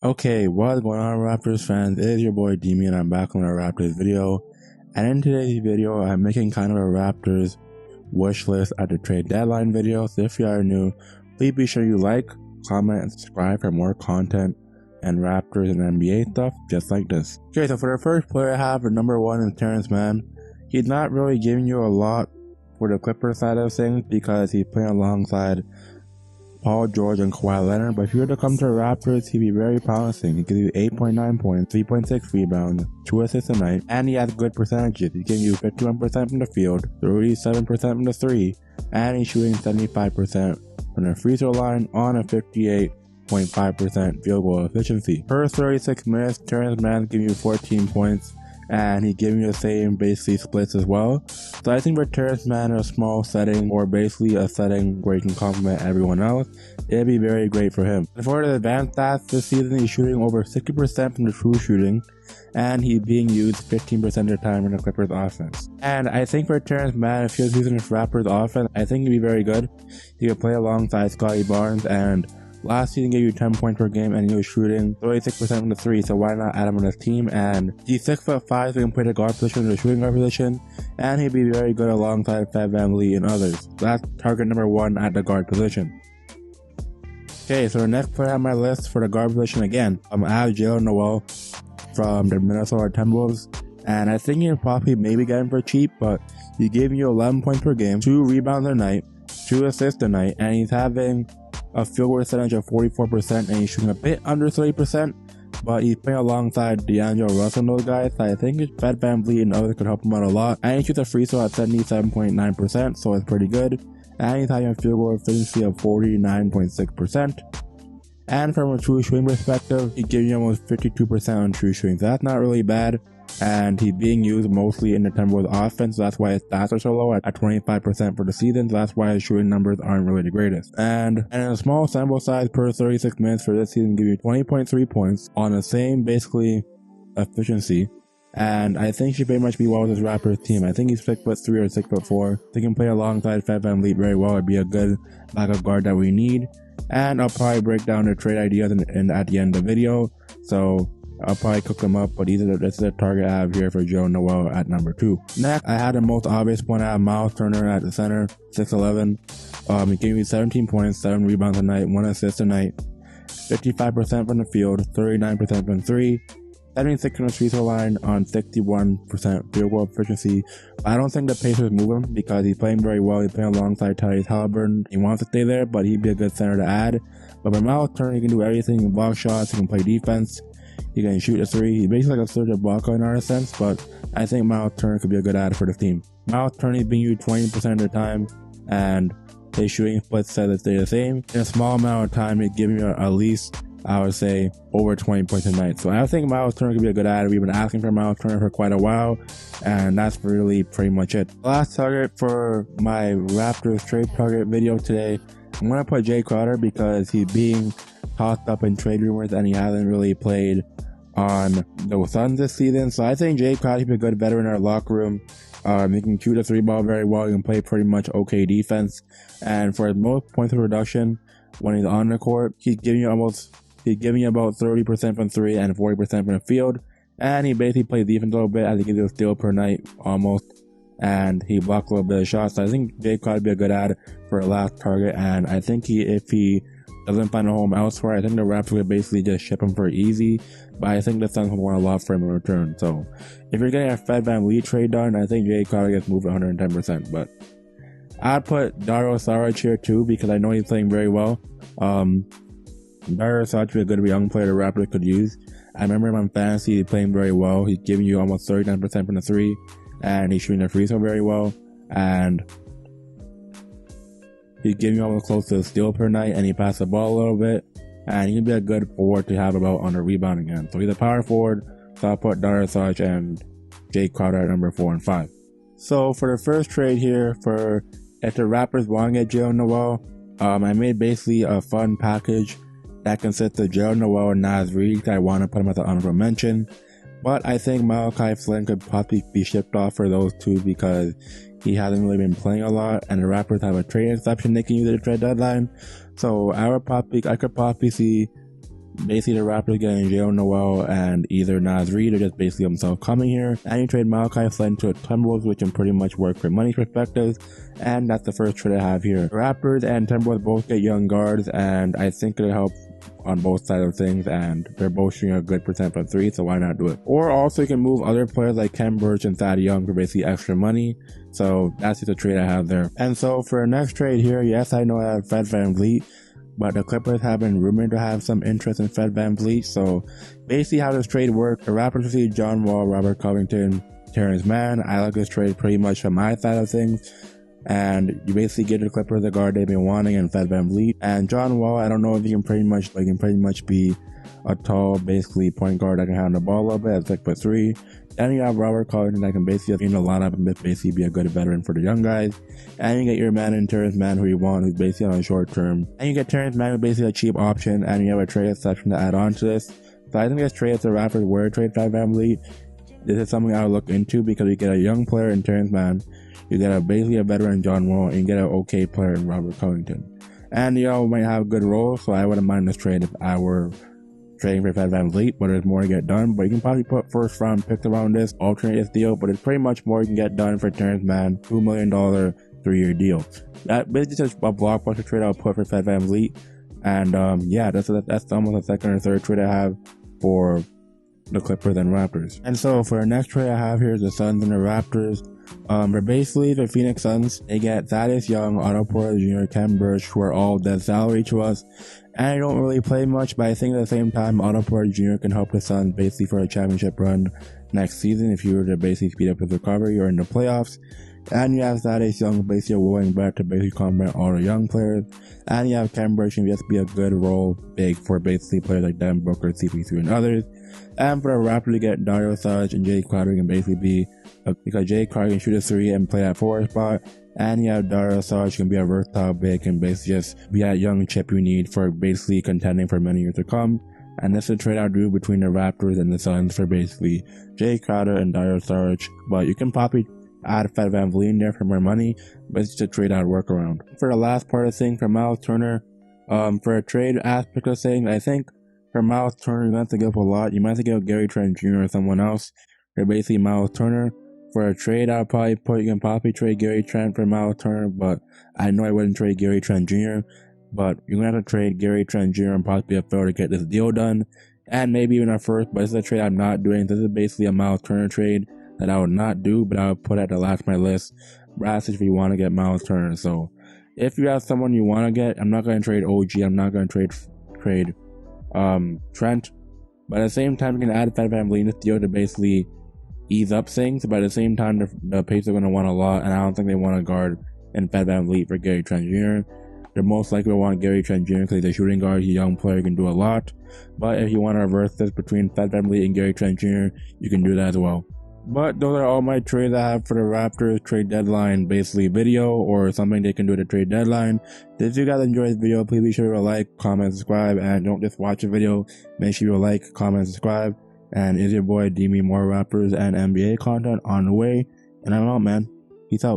Okay, what's going on, Raptors fans? It is your boy Demi and I'm back on a Raptors video. And in today's video, I'm making kind of a Raptors wish list at the trade deadline video. So if you are new, please be sure you like, comment, and subscribe for more content and Raptors and NBA stuff just like this. Okay, so for the first player I have, the number one is Terrence Mann. He's not really giving you a lot for the Clippers side of things because he's playing alongside Paul George and Kawhi Leonard, but if you were to come to the Raptors, he'd be very promising. He gives you 8.9 points, 3.6 rebounds, 2 assists a night, and he has good percentages. He gives you 51% from the field, 37% from the 3, and he's shooting 75% from the free throw line on a 58.5% field goal efficiency. Per 36 minutes, Terrence Mann gives you 14 points, and he's giving you the same basically splits as well. So I think for Terrence Mann in a small setting, or basically a setting where he can complement everyone else, it'd be very great for him. And for the advanced stats this season, he's shooting over 60% from the true shooting, and he's being used 15% of the time in the Clippers offense. And I think for Terrence Mann, if he was using this Raptors offense, I think he'd be very good. He could play alongside Scottie Barnes, and last season gave you 10 points per game and he was shooting 36% from the 3, so why not add him on his team? And he's 6'5", so he can play the guard position or the shooting guard position, and he'd be very good alongside Fred VanVleet and others. That's target number 1 at the guard position. Okay, so the next player on my list for the guard position again, I have Jalen Noel from the Minnesota Timberwolves, and I think you can probably maybe get him for cheap, but he's giving you 11 points per game, 2 rebounds a night, 2 assists a night, and he's having a field goal percentage of 44%, and he's shooting a bit under 30%, but he's playing alongside D'Angelo Russell and those guys, so I think Fred VanVleet and others could help him out a lot. And he shoots a free throw at 77.9%, so it's pretty good. And he's having a field goal efficiency of 49.6%. And from a true shooting perspective, he's giving you almost 52% on true shooting, so that's not really bad. And he's being used mostly in the Timberwolves offense, so that's why his stats are so low at 25% for the season, so that's why his shooting numbers aren't really the greatest. And in a small sample size per 36 minutes for this season, give you 20.3 points on the same basically efficiency. And I think he should pretty much be well with his Raptors team. I think he's 6'3" or 6'4". He can play alongside Fred VanVleet very well. It'd be a good backup guard that we need. And I'll probably break down the trade ideas at the end of the video, so I'll probably cook them up, but this is the target I have here for Jalen Noel at number 2. Next, I had the most obvious one. I have Miles Turner at the center, 6'11". He gave me 17 points, 7 rebounds a night, 1 assist a night, 55% from the field, 39% from 3, 76 from the free throw line on 61% field goal efficiency. I don't think the Pacers move him because he's playing very well. He's playing alongside Tyrese Halliburton. He wants to stay there, but he'd be a good center to add. But for Miles Turner, he can do everything. He can block shots, he can play defense, he can shoot a 3. He's basically like a Serge Ibaka in our sense, but I think Miles Turner could be a good add for the team. Miles Turner is being used 20% of the time, and his shooting splits said that they're the same. In a small amount of time, it gives me at least, I would say, over 20 points a night. So I think Miles Turner could be a good add. We've been asking for Miles Turner for quite a while, and that's really pretty much it. Last target for my Raptors trade target video today, I'm going to put Jay Crowder because he's being tossed up in trade rumors and he hasn't really played on the Suns this season. So I think Jay Crowder could be a good veteran in our locker room. He can shoot a 3-ball very well. He can play pretty much okay defense. And for his most points of production when he's on the court, he's giving you about 30% from 3 and 40% from the field. And he basically plays defense a little bit as he gives you a steal per night almost. And he blocks a little bit of shots. So I think Jay Crowder would be a good add for a last target. And I think if he doesn't find a home elsewhere, I think the Raptors would basically just ship him for easy. But I think the Suns will want a lot for him in return. So if you're getting a Fred VanVleet trade done, I think Jay Crowder gets moved 110%. But I'd put Dario Saric here too because I know he's playing very well. Dario Saric would be a good young player the Raptors could use. I remember him on fantasy, he's playing very well. He's giving you almost 39% from the 3, and he's shooting the free throw very well. And he's giving you almost close to a steal per night, and he passes the ball a little bit. And he'd be a good forward to have about on the rebounding end. So he's a power forward, so I'll put Dario Saric and Jay Crowder at number 4 and 5. So for the first trade here, if the Raptors want to get Jalen Noel, I made basically a fun package that consists of Jalen Noel and Naz Reid. I want to put him as an honorable mention, but I think Malachi Flynn could possibly be shipped off for those two because he hasn't really been playing a lot, and the Raptors have a trade exception they can use at the trade deadline. So I could possibly see basically the Raptors getting Jalen Noel and either Naz Reid or just basically himself coming here. And you trade Malachi Flynn to the Timberwolves, which can pretty much work for money perspectives. And that's the first trade I have here. Raptors and Timberwolves both get young guards, and I think it'll help on both sides of things, and they're both shooting a good percent from three, so why not do it? Or also you can move other players like Ken Burch and Thad Young for basically extra money. So that's just a trade I have there. And so for our next trade here, yes, I know I have Fred VanVleet, but the Clippers have been rumored to have some interest in Fred VanVleet. So basically how this trade works, the Raptors receive John Wall, Robert Covington, Terrence Mann. I like this trade pretty much from my side of things. And you basically get the Clippers the guard they've been wanting and Fred VanVleet. And John Wall, I don't know if he can pretty much be a tall, basically point guard that can handle the ball a little bit at 6'3". Then you have Robert Covington that can basically just in the lineup and basically be a good veteran for the young guys. And you get your man in Terrence Mann who you want, who's basically on a short term. And you get Terrence Mann who's basically a cheap option, and you have a trade exception to add on to this. So I think this trade, if the Raptors were to trade Fred VanVleet, this is something I would look into, because you get a young player in Terrence Mann, you get basically a veteran John Wall, and you get an okay player in Robert Covington. And you all might have good roles, so I wouldn't mind this trade if I were trading for Fred VanVleet, but there's more to get done. But you can probably put first round picks around this, alternate this deal, but it's pretty much more you can get done for Terrence Mann, $2 million 3-year deal. That basically just a blockbuster trade I'll put for Fred VanVleet. And yeah, that's almost a second or third trade I have for the Clippers and Raptors. And so for our next trade I have here is the Suns and the Raptors. They're basically the Phoenix Suns. They get Thaddeus Young, Otto Porter Jr., Ken Burch, who are all dead salary to us. And I don't really play much, but I think at the same time, Otto Porter Jr. can help the Suns basically for a championship run next season if you were to basically speed up his recovery or in the playoffs. And you have Thaddeus Young basically a willing bet to basically complement all the young players. And you have Ken Burch can just be a good role big for basically players like Devin Booker, CP3, and others. And for the Raptors to get Dario Saric and Jay Crowder can basically be, because Jay Crowder can shoot a 3 and play that forward spot. And you have Dario Saric can be a versatile big and basically just be that young chip you need for basically contending for many years to come. And this is a trade I'll do between the Raptors and the Suns for basically Jay Crowder and Dario Saric. But you can probably add Fred VanVleet in there for more money, but it's just a trade I'd work around. For the last part of the thing, for Miles Turner, for a trade aspect of things, I think for Miles Turner, you might have to give up a lot. You might have to give Gary Trent Jr. or someone else for basically Miles Turner. For a trade, I'll probably you can probably trade Gary Trent for Miles Turner, but I know I wouldn't trade Gary Trent Jr. But you're going to have to trade Gary Trent Jr. and possibly a third to get this deal done. And maybe even a first, but this is a trade I'm not doing. This is basically a Miles Turner trade that I would not do, but I would put at the last of my list. Brass if you want to get Miles Turner. So if you have someone you want to get, I'm not going to trade OG. I'm not going to trade Trent. But at the same time, you can add Fred VanVleet in this deal to basically ease up things. But at the same time, the Pacers are going to want a lot, and I don't think they want to guard and Fred VanVleet for Gary Trent Jr. They're most likely to want Gary Trent Jr. because he's a shooting guard, he's a young player, can do a lot. But if you want to reverse this between Fred VanVleet and Gary Trent Jr., you can do that as well. But those are all my trades I have for the Raptors trade deadline basically video, or something they can do at the trade deadline. If you guys enjoyed this video, please be sure to like, comment, subscribe, and don't just watch the video. Make sure you like, comment, subscribe. And it's your boy D-Me, more Raptors and NBA content on the way. And I'm out, man. Peace out.